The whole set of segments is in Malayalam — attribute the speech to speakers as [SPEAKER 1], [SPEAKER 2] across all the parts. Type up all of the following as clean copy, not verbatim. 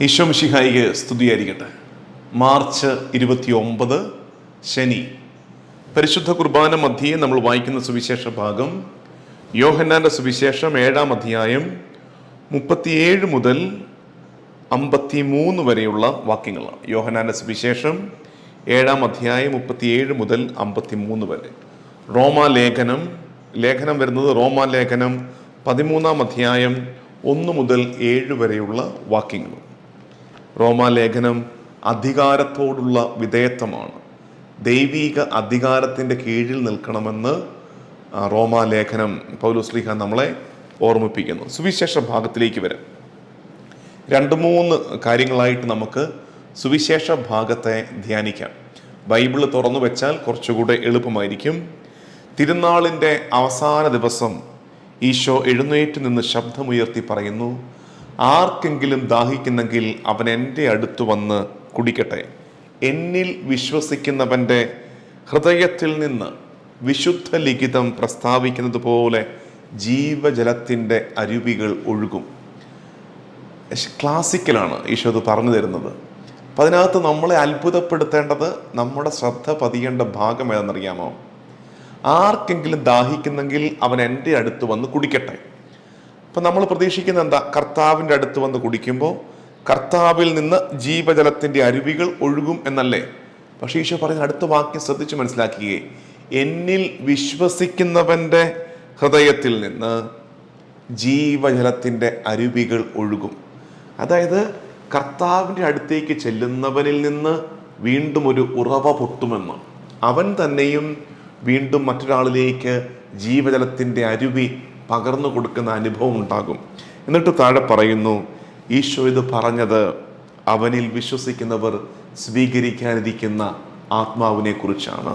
[SPEAKER 1] ഈശോ മിശിഹായിക്ക് സ്തുതിയായിരിക്കട്ടെ. മാർച്ച് 29 ശനി. പരിശുദ്ധ കുർബാന മധ്യേ നമ്മൾ വായിക്കുന്ന സുവിശേഷ ഭാഗം യോഹന്നാന്റെ സുവിശേഷം 7-ാം അധ്യായം 37 മുതൽ 53 വരെയുള്ള വാക്യങ്ങളാണ്. യോഹന്നാന്റെ സുവിശേഷം 7-ാം അധ്യായം 37 മുതൽ 53 വരെ. ലേഖനം വരുന്നത് റോമാലേഖനം 13-ാം അധ്യായം 1 മുതൽ 7 വരെയുള്ള വാക്യങ്ങൾ. റോമാലേഖനം അധികാരത്തോടുള്ള വിധേയത്വമാണ്. ദൈവിക അധികാരത്തിൻ്റെ കീഴിൽ നിൽക്കണമെന്ന് റോമാലേഖനം പൗലോസ്ലീഹ നമ്മളെ ഓർമ്മിപ്പിക്കുന്നു. സുവിശേഷ ഭാഗത്തിലേക്ക് വരാം. 2-3 കാര്യങ്ങളായിട്ട് നമുക്ക് സുവിശേഷ ഭാഗത്തെ ധ്യാനിക്കാം. ബൈബിള് തുറന്നു വെച്ചാൽ കുറച്ചുകൂടെ എളുപ്പമായിരിക്കും. തിരുനാളിൻ്റെ അവസാന ദിവസം ഈശോ എഴുന്നേറ്റ് നിന്ന് ശബ്ദമുയർത്തി പറയുന്നു, ആർക്കെങ്കിലും ദാഹിക്കുന്നെങ്കിൽ അവൻ എൻ്റെ അടുത്ത് വന്ന് കുടിക്കട്ടെ. എന്നിൽ വിശ്വസിക്കുന്നവൻ്റെ ഹൃദയത്തിൽ നിന്ന് വിശുദ്ധ ലിഖിതം പ്രസ്താവിക്കുന്നത് പോലെ ജീവജലത്തിൻ്റെ അരുവികൾ ഒഴുകും. ക്ലാസിക്കലാണ് ഈശോ അത് പറഞ്ഞു തരുന്നത്. അപ്പം അതിനകത്ത് നമ്മളെ അത്ഭുതപ്പെടുത്തേണ്ടത് നമ്മുടെ ശ്രദ്ധ പതിയേണ്ട ഭാഗം ഏതെന്നറിയാമോ? ആർക്കെങ്കിലും ദാഹിക്കുന്നെങ്കിൽ അവൻ എൻ്റെ അടുത്ത് വന്ന് കുടിക്കട്ടെ. അപ്പം നമ്മൾ പ്രതീക്ഷിക്കുന്ന എന്താ? കർത്താവിൻ്റെ അടുത്ത് വന്ന് കുടിക്കുമ്പോൾ കർത്താവിൽ നിന്ന് ജീവജലത്തിൻ്റെ അരുവികൾ ഒഴുകും എന്നല്ലേ? പക്ഷേ ഈശോ പറയുന്ന അടുത്ത വാക്യം ശ്രദ്ധിച്ച് മനസ്സിലാക്കിയേ, എന്നിൽ വിശ്വസിക്കുന്നവൻ്റെ ഹൃദയത്തിൽ നിന്ന് ജീവജലത്തിൻ്റെ അരുവികൾ ഒഴുകും. അതായത് കർത്താവിൻ്റെ അടുത്തേക്ക് ചെല്ലുന്നവനിൽ നിന്ന് വീണ്ടും ഒരു ഉറവ പൊട്ടുമെന്ന്, അവൻ തന്നെയും വീണ്ടും മറ്റൊരാളിലേക്ക് ജീവജലത്തിൻ്റെ അരുവി പകർന്നു കൊടുക്കുന്ന അനുഭവം ഉണ്ടാകും. എന്നിട്ട് താഴെ പറയുന്നു, ഈശോ ഇത് പറഞ്ഞത് അവനിൽ വിശ്വസിക്കുന്നവർ സ്വീകരിക്കാനിരിക്കുന്ന ആത്മാവിനെ കുറിച്ചാണ്.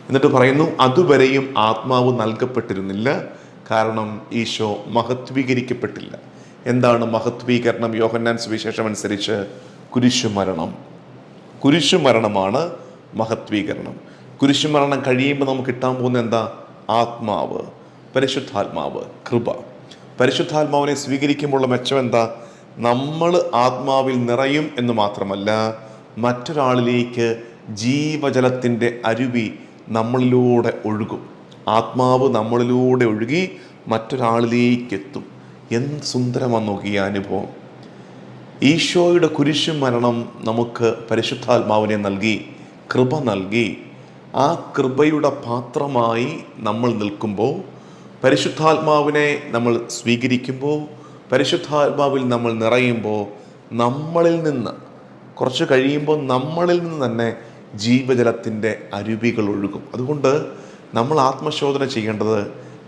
[SPEAKER 1] എന്നിട്ട് പറയുന്നു, അതുവരെയും ആത്മാവ് നൽകപ്പെട്ടിരുന്നില്ല, കാരണം ഈശോ മഹത്വീകരിക്കപ്പെട്ടില്ല. എന്താണ് മഹത്വീകരണം? യോഹന്നാൻ സുവിശേഷം അനുസരിച്ച് കുരിശുമരണമാണ് മഹത്വീകരണം. കുരിശുമരണം കഴിയുമ്പോൾ നമുക്ക് കിട്ടാൻ പോകുന്ന എന്താ? ആത്മാവ്, പരിശുദ്ധാത്മാവ്, കൃപ. പരിശുദ്ധാത്മാവിനെ സ്വീകരിക്കുമ്പോഴുള്ള മെച്ചം എന്താ? നമ്മൾ ആത്മാവിൽ നിറയും എന്ന് മാത്രമല്ല, മറ്റൊരാളിലേക്ക് ജീവജലത്തിൻ്റെ അരുവി നമ്മളിലൂടെ ഒഴുകും. ആത്മാവ് നമ്മളിലൂടെ ഒഴുകി മറ്റൊരാളിലേക്ക് എത്തും. എന്ത് സുന്ദരമാണ് നോക്കിയ അനുഭവം. ഈശോയുടെ കുരിശു മരണം നമുക്ക് പരിശുദ്ധാത്മാവിനെ നൽകി, കൃപ നൽകി. ആ കൃപയുടെ പാത്രമായി നമ്മൾ നിൽക്കുമ്പോൾ, പരിശുദ്ധാത്മാവിനെ നമ്മൾ സ്വീകരിക്കുമ്പോൾ, പരിശുദ്ധാത്മാവിൽ നമ്മൾ നിറയുമ്പോൾ, നമ്മളിൽ നിന്ന് കുറച്ച് കഴിയുമ്പോൾ നമ്മളിൽ നിന്ന് തന്നെ ജീവജലത്തിൻ്റെ അരുവികൾ ഒഴുകും. അതുകൊണ്ട് നമ്മൾ ആത്മശോധന ചെയ്യേണ്ടത്,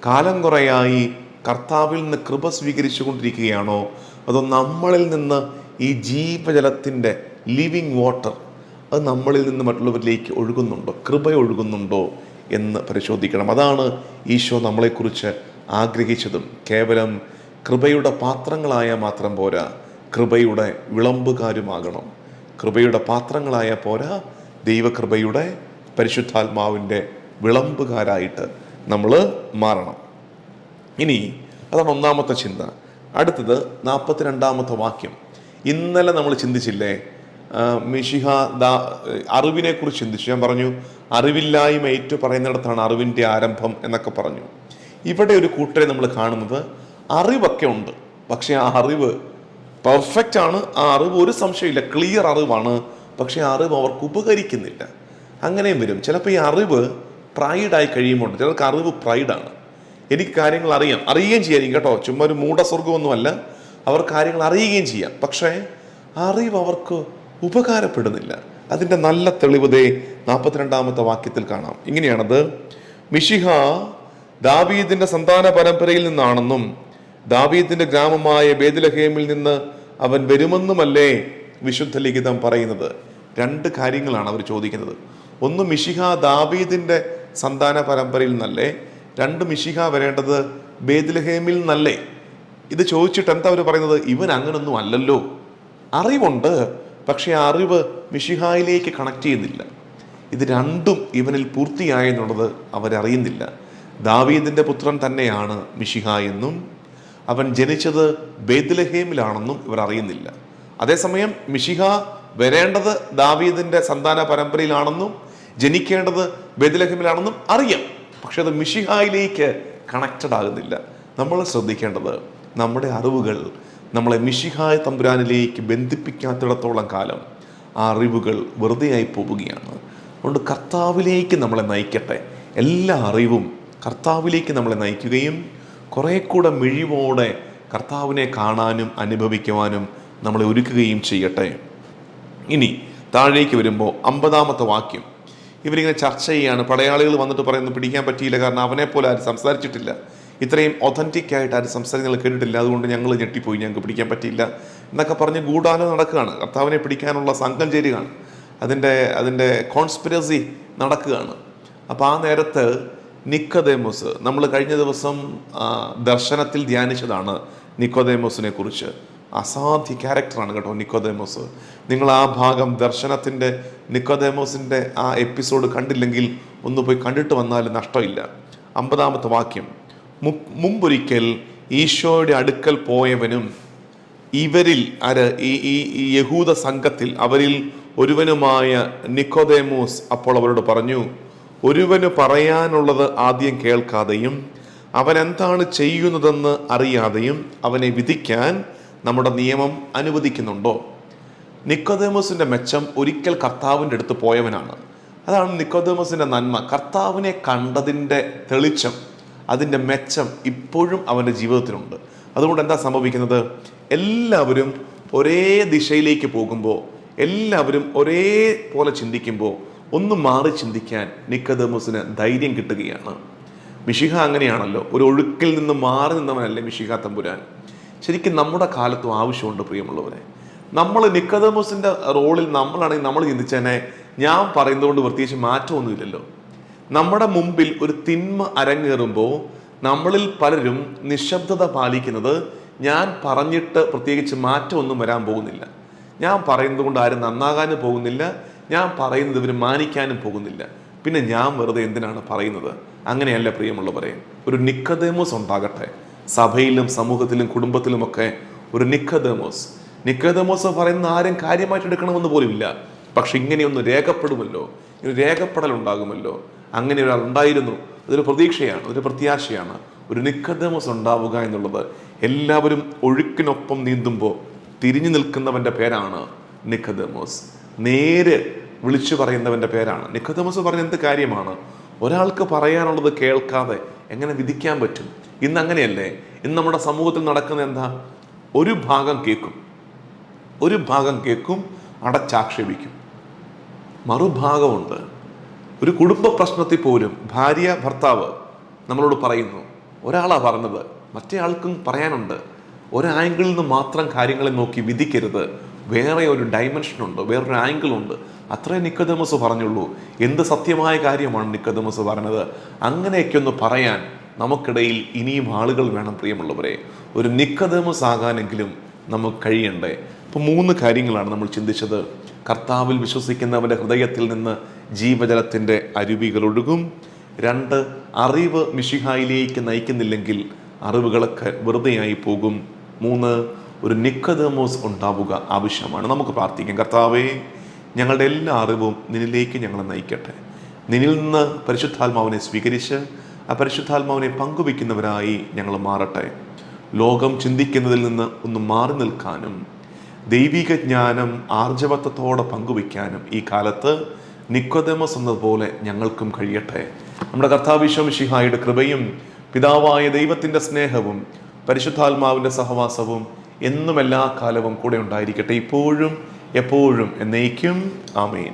[SPEAKER 1] കാലം കുറയായി കർത്താവിൽ നിന്ന് കൃപ സ്വീകരിച്ചു കൊണ്ടിരിക്കുകയാണോ, അതോ നമ്മളിൽ നിന്ന് ഈ ജീവജലത്തിൻ്റെ ലിവിങ് വാട്ടർ അത് നമ്മളിൽ നിന്ന് മറ്റുള്ളവരിലേക്ക് ഒഴുകുന്നുണ്ടോ, കൃപ ഒഴുകുന്നുണ്ടോ എന്ന് പരിശോധിക്കണം. അതാണ് ഈശോ നമ്മളെക്കുറിച്ച് ആഗ്രഹിച്ചതും. കേവലം കൃപയുടെ പാത്രങ്ങളായ മാത്രം പോരാ, കൃപയുടെ വിളമ്പുകാരുമാകണം. കൃപയുടെ പാത്രങ്ങളായ പോരാ, ദൈവകൃപയുടെ പരിശുദ്ധാത്മാവിൻ്റെ വിളമ്പുകാരായിട്ട് നമ്മൾ മാറണം. ഇനി അതാണ് ഒന്നാമത്തെ ചിന്ത. അടുത്തത് 42-ാമത്തെ വാക്യം. ഇന്നലെ നമ്മൾ ചിന്തിച്ചില്ലേ, മിശിഹ അറിവിനെ കുറിച്ച് ചിന്തിച്ചു. ഞാൻ പറഞ്ഞു, അറിവില്ലായ്മ ഏറ്റു പറയുന്നിടത്താണ് അറിവിൻ്റെ ആരംഭം എന്നൊക്കെ പറഞ്ഞു. ഇവിടെ ഒരു കൂട്ടരെ നമ്മൾ കാണുന്നത്, അറിവൊക്കെ ഉണ്ട്, പക്ഷെ ആ അറിവ് പെർഫെക്റ്റ് ആണ്. ആ അറിവ് ഒരു സംശയമില്ല, ക്ലിയർ അറിവാണ്. പക്ഷെ ആ അറിവ് അവർക്ക് ഉപകരിക്കുന്നില്ല. അങ്ങനെയും വരും. ചിലപ്പോൾ ഈ അറിവ് പ്രൈഡായി കഴിയുമ്പോൾ, ചിലർക്ക് അറിവ് പ്രൈഡാണ്. എനിക്ക് കാര്യങ്ങൾ അറിയുകയും ചെയ്യാം കേട്ടോ, ചുമ്മാ ഒരു മൂഢസ്വർഗമൊന്നുമല്ല. അവർ കാര്യങ്ങൾ അറിയുകയും ചെയ്യാം, പക്ഷേ അറിവ് അവർക്ക് ഉപകാരപ്പെടുന്നില്ല. അതിൻ്റെ നല്ല തെളിവ് 42-ാമത്തെ വാക്യത്തിൽ കാണാം. ഇങ്ങനെയാണത്, മിശിഹ ദാവീദിന്റെ സന്താന പരമ്പരയിൽ നിന്നാണെന്നും ദാവീദിന്റെ ഗ്രാമമായ ബേത്ലഹേമിൽ നിന്ന് അവൻ വരുമെന്നുമല്ലേ വിശുദ്ധ ലിഖിതം പറയുന്നത്. 2 കാര്യങ്ങളാണ് അവർ ചോദിക്കുന്നത്. ഒന്ന്, മിശിഹ ദാവീദിന്റെ സന്താന പരമ്പരയിൽ നിന്നല്ലേ? 2, മിശിഹ വരേണ്ടത് ബേത്ലഹേമിൽ നിന്നല്ലേ? ഇത് ചോദിച്ചിട്ട് എന്താ അവർ പറയുന്നത്? ഇവൻ അങ്ങനൊന്നും അല്ലല്ലോ. അറിവുണ്ട്, പക്ഷെ ആ അറിവ് മിശിഹായിലേക്ക് കണക്ട് ചെയ്യുന്നില്ല. ഇത് രണ്ടും ഇവനിൽ പൂർത്തിയായെന്നുള്ളത് അവരറിയുന്നില്ല. ദാവീദിന്റെ പുത്രൻ തന്നെയാണ് മിശിഹ എന്നും അവൻ ജനിച്ചത് ബേത്ലഹേമിലാണെന്നും ഇവർ അറിയുന്നില്ല. അതേസമയം മിശിഹ വരേണ്ടത് ദാവീദിന്റെ സന്താന പരമ്പരയിലാണെന്നും ജനിക്കേണ്ടത് ബെത്ലഹേമിലാണെന്നും അറിയാം. പക്ഷെ അത് മിശിഹായിലേക്ക് കണക്റ്റഡ് ആകുന്നില്ല. നമ്മൾ ശ്രദ്ധിക്കേണ്ടത് നമ്മുടെ അറിവുകൾ നമ്മളെ മിശിഹായ തമ്പുരാനിലേക്ക് ബന്ധിപ്പിക്കാത്തിടത്തോളം കാലം ആ അറിവുകൾ വെറുതെയായി പോവുകയാണ്. അതുകൊണ്ട് കർത്താവിലേക്ക് നമ്മളെ നയിക്കട്ടെ. എല്ലാ അറിവും കർത്താവിലേക്ക് നമ്മളെ നയിക്കുകയും കുറെ കൂടെ മിഴിവോടെ കർത്താവിനെ കാണാനും അനുഭവിക്കുവാനും നമ്മളെ ഒരുക്കുകയും ചെയ്യട്ടെ. ഇനി താഴേക്ക് വരുമ്പോൾ 50-ാമത്തെ വാക്യം ഇവരിങ്ങനെ ചർച്ച ചെയ്യാണ്. പടയാളികൾ വന്നിട്ട് പറയുന്നു പിടിക്കാൻ പറ്റിയില്ല, കാരണം അവനെ പോലെ ആരും സംസാരിച്ചിട്ടില്ല, ഇത്രയും ഒതൻറ്റിക് ആയിട്ട് ആരും സംസാരിക്കുന്നത് കേട്ടിട്ടില്ല, അതുകൊണ്ട് ഞങ്ങൾ ഞെട്ടിപ്പോയി, ഞങ്ങൾക്ക് പിടിക്കാൻ പറ്റിയില്ല എന്നൊക്കെ പറഞ്ഞ് ഗൂഢാലോചന നടക്കുകയാണ്. കർത്താവിനെ പിടിക്കാനുള്ള സംഘം ചേരുകയാണ്, അതിൻ്റെ കോൺസ്പിരസി നടക്കുകയാണ്. അപ്പോൾ ആ നേരത്ത് നിക്കോദേമോസ്, നമ്മൾ കഴിഞ്ഞ ദിവസം ദർശനത്തിൽ ധ്യാനിച്ചതാണ് നിക്കോദേമോസിനെ കുറിച്ച്. അസാധ്യ ക്യാരക്ടറാണ് കേട്ടോ നിക്കോദേമോസ്. നിങ്ങൾ ആ ഭാഗം ദർശനത്തിൻ്റെ നിക്കോദേമോസിൻ്റെ ആ എപ്പിസോഡ് കണ്ടില്ലെങ്കിൽ ഒന്ന് പോയി കണ്ടിട്ട് വന്നാൽ നഷ്ടമില്ല. 50-ാമത്തെ വാക്യം, മുമ്പൊരിക്കൽ ഈശോയുടെ അടുക്കൽ പോയവനും ഇവരിൽ ഈ യഹൂദ സംഘത്തിൽ അവരിൽ ഒരുവനുമായ നിക്കോദേമോസ് അപ്പോൾ അവരോട് പറഞ്ഞു, ഒരുവന് പറയാനുള്ളത് ആദ്യം കേൾക്കാതെയും അവൻ എന്താണ് ചെയ്യുന്നതെന്ന് അറിയാതെയും അവനെ വിധിക്കാൻ നമ്മുടെ നിയമം അനുവദിക്കുന്നുണ്ടോ? നിക്കോദേമോസിന്റെ മെച്ചം ഒരിക്കൽ കർത്താവിൻ്റെ അടുത്ത് പോയവനാണ്. അതാണ് നിക്കോദേമോസിന്റെ നന്മ. കർത്താവിനെ കണ്ടതിൻ്റെ തെളിച്ചം, അതിൻ്റെ മെച്ചം ഇപ്പോഴും അവൻ്റെ ജീവിതത്തിലുണ്ട്. അതുകൊണ്ട് എന്താ സംഭവിക്കുന്നത്? എല്ലാവരും ഒരേ ദിശയിലേക്ക് പോകുമ്പോൾ, എല്ലാവരും ഒരേപോലെ ചിന്തിക്കുമ്പോൾ ഒന്ന് മാറി ചിന്തിക്കാൻ നിക്കോദേമോസിന് ധൈര്യം കിട്ടുകയാണ്. മിശിഹ അങ്ങനെയാണല്ലോ, ഒരു ഒഴുക്കിൽ നിന്ന് മാറി നിന്നവനല്ലേ മിശിഹ തമ്പുരാൻ. ശരിക്കും നമ്മുടെ കാലത്തും ആവശ്യമുണ്ട് പ്രിയമുള്ളവരെ. നമ്മൾ നിക്കോദേമോസിൻ്റെ റോളിൽ നമ്മളാണെങ്കിൽ നമ്മൾ ചിന്തിച്ചേനെ, ഞാൻ പറയുന്നതുകൊണ്ട് പ്രത്യേകിച്ച് മാറ്റമൊന്നുമില്ലല്ലോ. നമ്മുടെ മുമ്പിൽ ഒരു തിന്മ അരങ്ങേറുമ്പോൾ നമ്മളിൽ പലരും നിശബ്ദത പാലിക്കുന്നത്, ഞാൻ പറഞ്ഞിട്ട് പ്രത്യേകിച്ച് മാറ്റമൊന്നും വരാൻ പോകുന്നില്ല, ഞാൻ പറയുന്നത് കൊണ്ട് ആരും നന്നാകാനും പോകുന്നില്ല, ഞാൻ പറയുന്നത് ഇവർ മാനിക്കാനും പോകുന്നില്ല, പിന്നെ ഞാൻ വെറുതെ എന്തിനാണ് പറയുന്നത്. അങ്ങനെയല്ല പ്രിയമുള്ളവരെ. ഒരു നിക്കോദേമോസ് ഉണ്ടാകട്ടെ സഭയിലും സമൂഹത്തിലും കുടുംബത്തിലുമൊക്കെ. ഒരു നിക്കോദേമോസ് പറയുന്ന ആരും കാര്യമായിട്ട് എടുക്കണമെന്ന് പോലുമില്ല. പക്ഷെ ഇങ്ങനെയൊന്ന് രേഖപ്പെടുമല്ലോ, ഇങ്ങനെ രേഖപ്പെടൽ ഉണ്ടാകുമല്ലോ. അങ്ങനെ ഒരാൾ ഉണ്ടായിരുന്നു, അതൊരു പ്രതീക്ഷയാണ്, അതൊരു പ്രത്യാശയാണ്. ഒരു നിക്കോദേമോസ് ഉണ്ടാവുക എന്നുള്ളത്. എല്ലാവരും ഒഴുക്കിനൊപ്പം നീന്തുമ്പോൾ തിരിഞ്ഞു നിൽക്കുന്നവൻ്റെ പേരാണ് നിക്കോദേമോസ്. നേര് വിളിച്ചു പറയുന്നവൻ്റെ പേരാണ് നിക്കോദേമോസ്. പറഞ്ഞ എന്ത് കാര്യമാണ്? ഒരാൾക്ക് പറയാനുള്ളത് കേൾക്കാതെ എങ്ങനെ വിധിക്കാൻ പറ്റും? ഇന്ന് അങ്ങനെയല്ലേ? ഇന്ന് നമ്മുടെ സമൂഹത്തിൽ നടക്കുന്ന എന്താ? ഒരു ഭാഗം കേൾക്കും, അടച്ചാക്ഷേപിക്കും. മറുഭാഗമുണ്ട്. ഒരു കുടുംബ പ്രശ്നത്തിൽ പോലും ഭാര്യ ഭർത്താവ് നമ്മളോട് പറയുന്നു, ഒരാളാ പറഞ്ഞത്, മറ്റേ ആൾക്കും പറയാനുണ്ട്. ഒരാംഗിളിൽ നിന്ന് മാത്രം കാര്യങ്ങളെ നോക്കി വിധിക്കരുത്. വേറെ ഒരു ഡയമെൻഷനുണ്ട്, വേറൊരു ആംഗിളുണ്ട്. അത്രേ നിക്കോദേമോസ് പറഞ്ഞുള്ളൂ. എന്ത് സത്യമായ കാര്യമാണ് നിക്കോദേമോസ് പറഞ്ഞത്. അങ്ങനെയൊക്കെ ഒന്ന് പറയാൻ നമുക്കിടയിൽ ഇനിയും ആളുകൾ വേണം പ്രിയമുള്ളവരെ. ഒരു നിക്കോദേമോസ് ആകാനെങ്കിലും നമുക്ക് കഴിയണ്ടേ? ഇപ്പോൾ 3 കാര്യങ്ങളാണ് നമ്മൾ ചിന്തിച്ചത്. കർത്താവിൽ വിശ്വസിക്കുന്നവൻ്റെ ഹൃദയത്തിൽ നിന്ന് ജീവജലത്തിൻ്റെ അരുവികൾ ഒഴുകും. 2, അറിവ് മിശിഹായിലേക്ക് നയിക്കുന്നില്ലെങ്കിൽ അറിവുകളൊക്കെ വെറുതെയായി പോകും. 3, ഒരു നിക്കോദേമോസ് ഉണ്ടാവുക ആവശ്യമാണ്. നമുക്ക് പ്രാർത്ഥിക്കാം. കർത്താവേ, ഞങ്ങളുടെ എല്ലാ അറിവും നിന്നിലേക്ക് ഞങ്ങളെ നയിക്കട്ടെ. നിന്നിൽ നിന്ന് പരിശുദ്ധാത്മാവിനെ സ്വീകരിച്ച് ആ പരിശുദ്ധാത്മാവിനെ പങ്കുവയ്ക്കുന്നവരായി ഞങ്ങൾ മാറട്ടെ. ലോകം ചിന്തിക്കുന്നതിൽ നിന്ന് ഒന്ന് മാറി നിൽക്കാനും ദൈവിക ജ്ഞാനം ആർജവത്വത്തോടെ പങ്കുവയ്ക്കാനും ഈ കാലത്ത് നിക്കോദേമോസ് എന്നതുപോലെ ഞങ്ങൾക്കും കഴിയട്ടെ. നമ്മുടെ കർത്താവ് ഈശോ മിശിഹായുടെ കൃപയും പിതാവായ ദൈവത്തിൻ്റെ സ്നേഹവും പരിശുദ്ധാത്മാവിൻ്റെ സഹവാസവും എന്നും എല്ലാ കാലവും കൂടെ ഉണ്ടായിരിക്കട്ടെ, ഇപ്പോഴും എപ്പോഴും എന്നേക്കും. ആമേൻ.